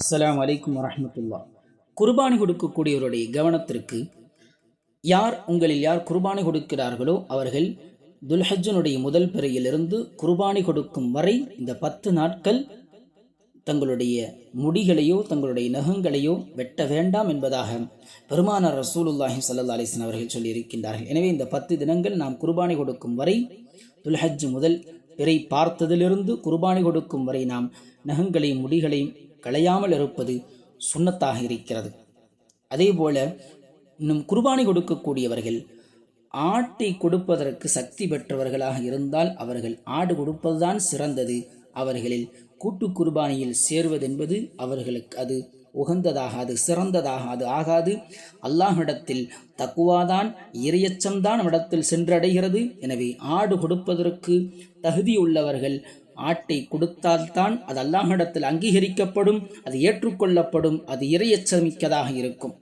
அஸ்ஸலாமு அலைக்கும் வரஹ்மத்துல்லாஹ். குர்பானி கொடுக்கக்கூடியவருடைய கவனத்திற்கு, உங்களில் யார் குர்பானி கொடுக்கிறார்களோ அவர்கள் துல்ஹஜ்ஜனுடைய முதல் பிறையிலிருந்து குர்பானி கொடுக்கும் வரை இந்த 10 நாட்கள் தங்களுடைய முடிகளையோ தங்களுடைய நகங்களையோ வெட்ட வேண்டாம் என்பதாக பெருமானார் ரசூலுல்லாஹி ஸல்லல்லாஹு அலைஹி வஸல்லம் அவர்கள் சொல்லியிருக்கின்றார்கள். எனவே இந்த 10 தினங்கள் நாம் குர்பானி கொடுக்கும் வரை, துல்ஹஜ் முதல் பிறை பார்த்ததிலிருந்து குர்பானி கொடுக்கும் வரை நாம் நகங்களையும் முடிகளையும் களையாமல் இருப்பது சுன்னத்தாக இருக்கிறது. அதே போல இன்னும் குர்பானி கொடுக்கக்கூடியவர்கள் ஆட்டை கொடுப்பதற்கு சக்தி பெற்றவர்களாக இருந்தால் அவர்கள் ஆடு கொடுப்பதுதான் சிறந்தது. அவர்களில் கூட்டு குர்பானியில் சேர்வதென்பது அவர்களுக்கு அது உகந்ததாக, அது சிறந்ததாக அது ஆகாது. அல்லாஹ்விடத்தில் தக்குவாதான், இறையச்சம்தான் இடத்தில் சென்றடைகிறது. எனவே ஆடு கொடுப்பதற்கு தகுதியுள்ளவர்கள் ஆட்டை கொடுத்தால்தான் அது அல்லாஹ்விடத்தில் அங்கீகரிக்கப்படும், அது ஏற்றுக்கொள்ளப்படும், அது இறையச்சமிக்கதாக இருக்கும்.